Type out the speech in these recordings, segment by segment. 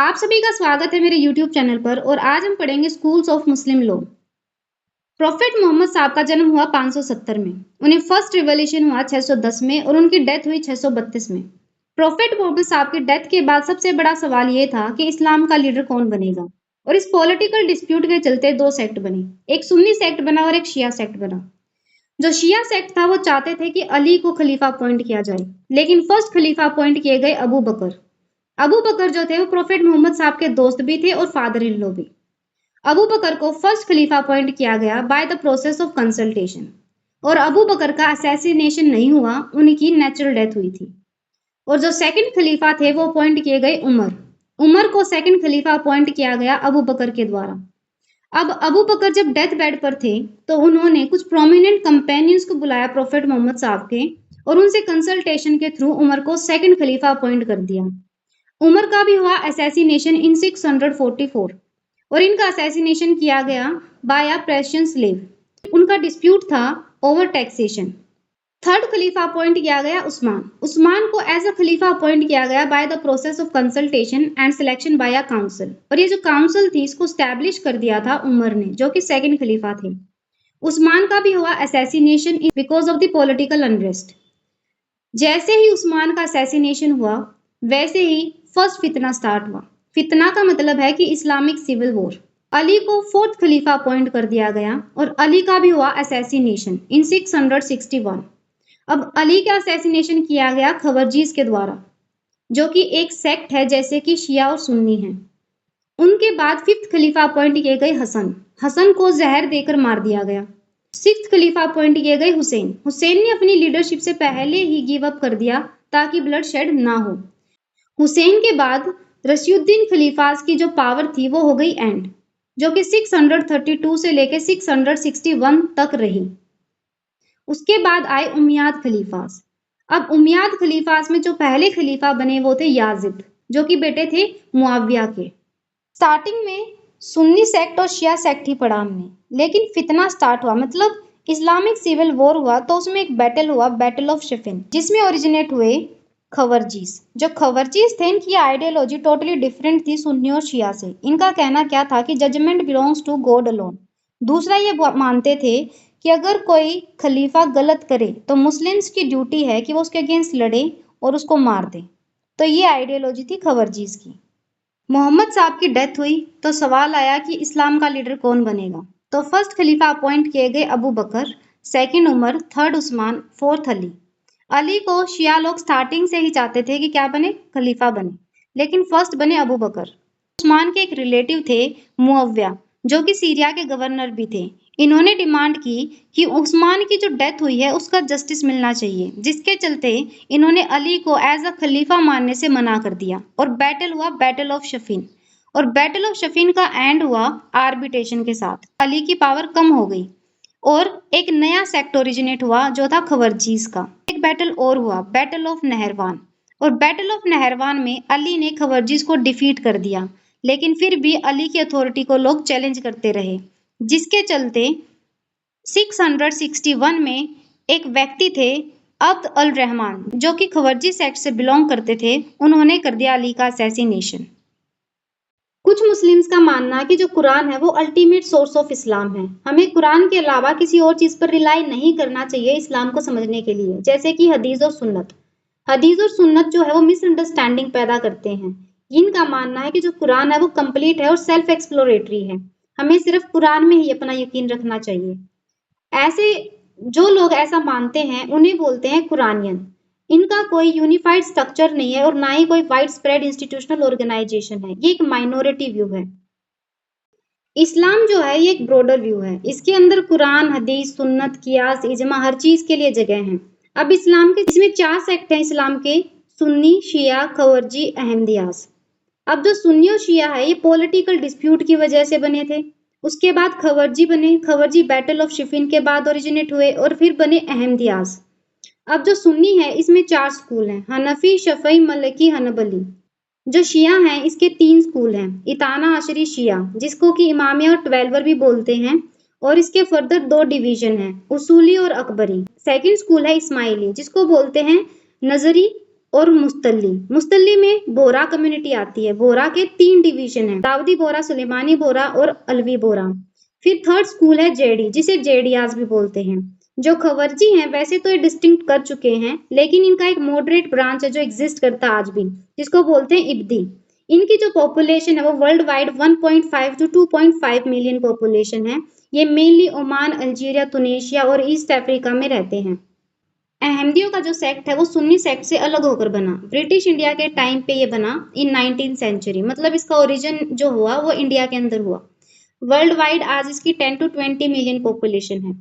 आप सभी का स्वागत है मेरे यूट्यूब चैनल पर और आज हम पढ़ेंगे schools of Muslim law. Prophet Muhammad साहब का जन्म हुआ 570 में। उन्हें फर्स्ट रिवॉल्यूशन हुआ 610 में और उनकी डेथ हुई 632 में। प्रोफेट मोहम्मद साहब की डेथ के बाद सबसे बड़ा सवाल ये था कि इस्लाम का लीडर कौन बनेगा, और इस पॉलिटिकल डिस्प्यूट के चलते दो सेक्ट बने, एक सुन्नी सेक्ट बना और एक शिया सेक्ट बना। जो शिया सेक्ट था वो चाहते थे कि अली को खलीफा अपॉइंट किया जाए, लेकिन फर्स्ट खलीफा अपॉइंट किए गए अबू बकर। अबू बकर जो थे वो प्रोफेट मोहम्मद साहब के दोस्त भी थे और फादर इन लॉ भी। अबू बकर को फर्स्ट खलीफा अपॉइंट किया गया by the process of consultation, और अबू बकर का असैसिनेशन नहीं हुआ, उनकी नेचुरल डेथ हुई थी। और जो सेकंड खलीफा थे वो अपॉइंट किए गए उमर। उमर को सेकंड खलीफा अपॉइंट किया गया अबू बकर के द्वारा। अब अबू बकर जब डेथ बेड पर थे तो उन्होंने कुछ प्रोमिनेंट कंपेनियंस को बुलाया प्रोफेट मोहम्मद साहब के, और उनसे कंसल्टेशन के थ्रू उमर को सेकंड खलीफा अपॉइंट कर दिया। उमर का भी हुआ असैसिनेशन इन 644 और इनका असैसिनेशन किया गया बाय अ पर्शियन स्लेव। उनका डिस्प्यूट था ओवर टैक्सेशन। थर्ड खलीफा अपॉइंट किया गया उस्मान। उस्मान को एज अ खलीफा अपॉइंट किया गया by the process of consultation and selection bye a council, और ये जो काउंसिल थी इसको स्टैब्लिश कर दिया था उमर ने, जो कि सेकंड खलीफा थे। उस्मान का भी हुआ assassination because of the political unrest. जैसे ही उस्मान का असैसिनेशन हुआ वैसे ही फर्स्ट फितना स्टार्ट हुआ। फितना का मतलब है कि इस्लामिक सिविल वॉर। अली को फोर्थ खलीफा अपॉइंट कर दिया गया और अली का भी हुआ असैसिनेशन इन 661। अब अली का असैसिनेशन किया गया खवरजीज के द्वारा, जो कि एक सेक्ट है जैसे कि शिया और सुन्नी है। उनके बाद फिफ्थ खलीफा अपॉइंट किए गए हसन। हसन को जहर देकर मार दिया गया। सिक्स्थ खलीफा अपॉइंट किए गए हुसैन। हुसैन ने अपनी लीडरशिप से पहले ही गिव अप कर दिया ताकि ब्लड शेड ना हो। हुसैन के बाद रशीउद्दीन खलीफास की जो पावर थी वो हो गई एंड, जो कि 632 से लेकर 661 तक रही। उसके बाद आए उमैयाद खलीफास। अब उमैयाद खलीफास में जो पहले खलीफा बने वो थे याजिद, जो कि बेटे थे मुआविया के। स्टार्टिंग में सुन्नी सेक्ट और शिया सेक्ट ही पढ़ा हमने, लेकिन फितना स्टार्ट हुआ, मतलब इस्लामिक सिविल वॉर हुआ, तो उसमें एक बैटल हुआ, बैटल ऑफ शिफिन, जिसमें ओरिजिनेट हुए खवरजीज। जो खवरजीज थे इनकी आइडियोलॉजी टोटली डिफरेंट थी सुन्नी और शिया से। इनका कहना क्या था कि judgment belongs to God alone. दूसरा ये मानते थे कि अगर कोई खलीफा गलत करे तो मुस्लिम्स की ड्यूटी है कि वो उसके अगेंस्ट लड़े और उसको मार दे। तो ये आइडियोलॉजी थी खवरजीज की। मोहम्मद साहब की डेथ हुई तो सवाल आया कि इस्लाम का लीडर कौन बनेगा। तो फर्स्ट खलीफा अपॉइंट किए गए Abu Bakr, second Umar, third Usman, fourth Ali. Ali को शिया लोग स्टार्टिंग से ही चाहते थे कि क्या बने, खलीफा बने, लेकिन फर्स्ट बने अबू बकर। उस्मान के एक रिलेटिव थे मुअव्विया, जो कि सीरिया के गवर्नर भी थे। इन्होंने डिमांड की कि उस्मान की जो डेथ हुई है उसका जस्टिस मिलना चाहिए, जिसके चलते इन्होंने अली को एज अ खलीफा मानने से मना कर दिया और बैटल हुआ, बैटल ऑफ शफीन। और बैटल ऑफ शफीन का एंड हुआ आर्बिट्रेशन के साथ। अली की पावर कम हो गई और एक नया सेक्ट ओरिजिनेट हुआ जो था खवरजीज का। एक बैटल और हुआ, बैटल ऑफ नहरवान, और बैटल ऑफ नहरवान में अली ने खवरजीज को डिफीट कर दिया, लेकिन फिर भी अली की अथॉरिटी को लोग चैलेंज करते रहे, जिसके चलते 661 में एक व्यक्ति थे अब्द अल रहमान, जो कि खवरजी सेक्ट से बिलोंग करते थे, उन्होंने कर दिया अली का असैसिनेशन। कुछ मुस्लिम्स का मानना है कि जो कुरान है वो अल्टीमेट सोर्स ऑफ इस्लाम है। हमें कुरान के अलावा किसी और चीज पर रिलाई नहीं करना चाहिए इस्लाम को समझने के लिए, जैसे कि हदीस और सुन्नत। हदीस और सुन्नत जो है वो मिसअंडरस्टैंडिंग पैदा करते हैं। इनका मानना है कि जो कुरान है वो कंप्लीट है और सेल्फ एक्सप्लोरेटरी है, हमें सिर्फ कुरान में ही अपना यकीन रखना चाहिए। ऐसे जो लोग ऐसा मानते हैं उन्हें बोलते हैं कुरानियन। इनका कोई यूनिफाइड स्ट्रक्चर नहीं है और ना ही कोई वाइड स्प्रेड इंस्टीट्यूशनल ऑर्गेनाइजेशन है, ये एक माइनॉरिटी व्यू है। इस्लाम जो है ये एक ब्रॉडर व्यू है, इसके अंदर कुरान, हदीस, सुन्नत, कियास, इजमा, हर चीज के लिए जगह है। अब इस्लाम के इसमें 4 सेक्ट हैं इस्लाम के, सुन्नी, शिया, खवरजी, अहमदियास। अब जो सुन्नी और शिया है ये पॉलिटिकल डिस्प्यूट की वजह से बने थे। उसके बाद खवरजी बने, खवरजी बैटल ऑफ शिफिन के बाद ओरिजिनेट हुए और फिर बने अहमदियास। अब जो सुन्नी है इसमें 4 स्कूल हैं, हनफी, शफई, मलकी, हनबली। जो शिया हैं इसके 3 स्कूल हैं, इताना आशरी शिया, जिसको कि इमामिया और ट्वेल्वर भी बोलते हैं, और इसके फर्दर 2 डिवीजन हैं, उसूली और अकबरी। सेकंड स्कूल है इस्माइली, जिसको बोलते हैं नजरी और मुस्तली। मुस्तली में बोरा कम्युनिटी आती है। बोरा के 3 डिवीजन हैं, दाऊदी बोरा, सुलेमानी बोरा और अलवी बोरा। फिर थर्ड स्कूल है जेडी, जिसे जेडियाज भी बोलते हैं। जो खवरजी हैं वैसे तो ये डिस्टिंक्ट कर चुके हैं, लेकिन इनका एक मॉडरेट ब्रांच है जो एग्जिस्ट करता है आज भी, जिसको बोलते हैं इब्दी। इनकी जो पॉपुलेशन है वो world wide 1.5 to 2.5 million population है। ये मेनली ओमान, अल्जीरिया, तुनिशिया और ईस्ट अफ्रीका में रहते हैं। अहमदियों का जो सेक्ट है वो सुन्नी सेक्ट से अलग होकर बना। ब्रिटिश इंडिया के टाइम पे ये बना इन 19th सेंचुरी, मतलब इसका ओरिजिन जो हुआ वो इंडिया के अंदर हुआ। वर्ल्ड वाइड आज इसकी 10 to 20 मिलियन पॉपुलेशन है।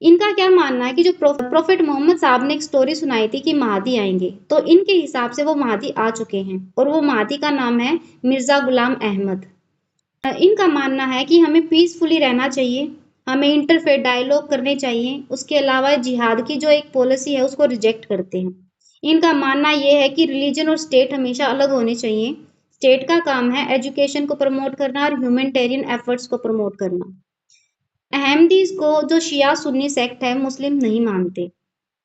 इनका क्या मानना है कि जो प्रोफेट मोहम्मद साहब ने एक स्टोरी सुनाई थी कि महादी आएंगे, तो इनके हिसाब से वो महादी आ चुके हैं और वो महादी का नाम है मिर्जा गुलाम अहमद। इनका मानना है कि हमें पीसफुली रहना चाहिए, हमें इंटरफेथ डायलॉग करने चाहिए। उसके अलावा जिहाद की जो एक पॉलिसी है उसको रिजेक्ट करते हैं। इनका मानना यह है कि रिलीजन और स्टेट हमेशा अलग होने चाहिए। स्टेट का काम है एजुकेशन को प्रमोट करना और ह्यूमैनिटेरियन एफर्ट्स को प्रमोट करना। अहमदीज को जो शिया सुन्नी सेक्ट है मुस्लिम नहीं मानते,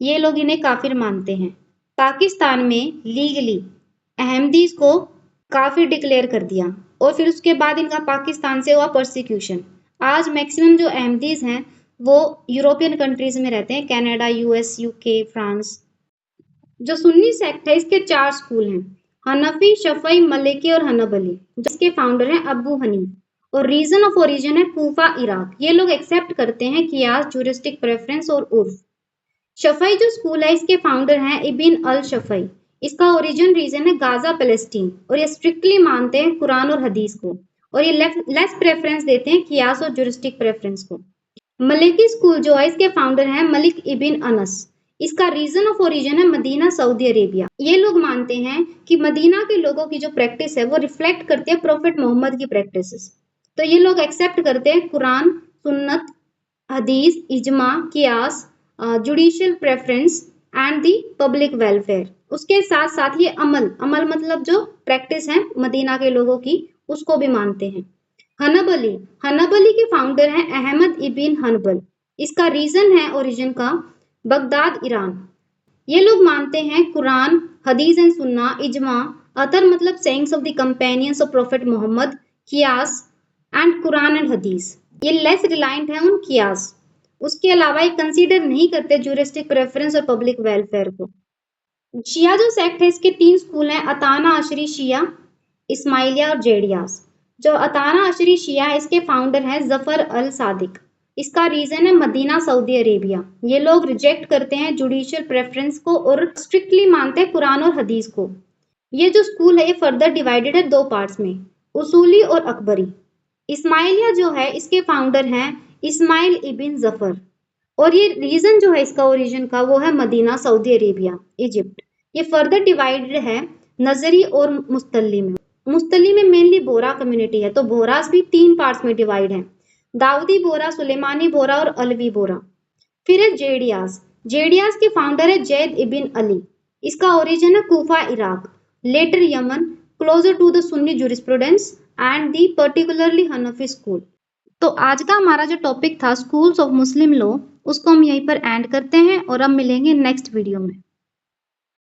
ये लोग इन्हें काफिर मानते हैं। पाकिस्तान में लीगली अहमदीज को काफिर डिक्लेयर कर दिया और फिर उसके बाद इनका पाकिस्तान से हुआ परसिक्यूशन। आज मैक्सिमम जो अहमदीज हैं वो यूरोपियन कंट्रीज में रहते हैं, कनाडा, यूएस, यूके, फ्रांस। जो सुन्नी सेक्ट है इसके 4 स्कूल हैं, हनफी, शफई, मलिकी और हनबली, जिसके फाउंडर हैं अबू हनीफ। और रीजन ऑफ ओरिजिन है कूफा, इराक। ये लोग एक्सेप्ट करते हैं कियास, ज्यूरिस्टिक प्रेफरेंस और उर्फ। शफई जो स्कूल है इसके फाउंडर हैं इबिन अल शफई। इसका ओरिजिन रीजन है गाजा, पैलेस्टीन, और ये स्ट्रिक्टली मानते हैं कुरान और हदीस को, और ये लेस प्रेफरेंस देते हैं कियास और ज्यूरिस्टिक प्रेफरेंस को। मलिकी स्कूल जो है इसके फाउंडर हैं मलिक इबिन अनस। इसका रीजन ऑफ ओरिजिन है मदीना, सऊदी अरेबिया। ये लोग मानते हैं कि मदीना के लोगों की जो प्रैक्टिस है वो रिफ्लेक्ट करती है प्रॉफिट मोहम्मद की प्रैक्टिसेस। तो ये लोग एक्सेप्ट करते हैं कुरान, सुन्नत, हदीस, इजमा, कियास, judicial preference and the public welfare. उसके साथ साथ ये अमल मतलब जो प्रैक्टिस है मदीना के लोगों की, उसको भी मानते हैं। हनबली के फाउंडर हैं अहमद इबिन हनबल। इसका रीजन है ओरिजिन का बगदाद, ईरान। ये लोग मानते हैं कुरान, हदीस एंड सुन्ना, इजमा, अतर मतलब sayings of the companions of prophet Muhammad, कियास एंड कुरान एंड हदीस। ये लेस रिलायंट है उन कियास। उसके अलावा ये कंसीडर नहीं करते ज्यूरिस्टिक प्रेफरेंस और पब्लिक वेलफेयर को। शिया जो सेक्ट है इसके 3 स्कूल हैं, अताना अशरी शिया, इस्माइलिया और जेडियास। जो अताना अशरी शिया है इसके फाउंडर हैं जफर अल सादिक। इसका रीजन है मदीना, सऊदी अरेबिया। ये लोग रिजेक्ट करते हैं जुडिशियल प्रेफरेंस को और स्ट्रिक्टली मानते हैं कुरान और हदीस को। ये जो स्कूल है ये फर्दर डिवाइडेड है 2 पार्ट्स में, उसूली और अकबरी। इस्माइलिया जो है इसके फाउंडर हैं इस्माइल इबिन जफर, और ये रीजन जो है इसका ओरिजिन का वो है मदीना, सऊदी अरेबिया, इजिप्ट। ये फर्दर डिवाइडेड है नजरी और मुस्तली में। मुस्तली में मेनली बोरा कम्युनिटी है, तो बोरास भी 3 पार्ट्स में डिवाइड है, दाऊदी बोरा, सुलेमानी बोरा और अलवी बोरा। फिर है जेडियास। जेडियास के फाउंडर है जैद इबिन अली। इसका ओरिजिन है Kufa, Iraq, later Yemen, closer to the Sunni jurisprudence and the particularly Hanafi school. तो आज का हमारा जो टॉपिक था स्कूल्स ऑफ मुस्लिम लॉ, उसको हम यहीं पर एंड करते हैं और अब मिलेंगे नेक्स्ट वीडियो में।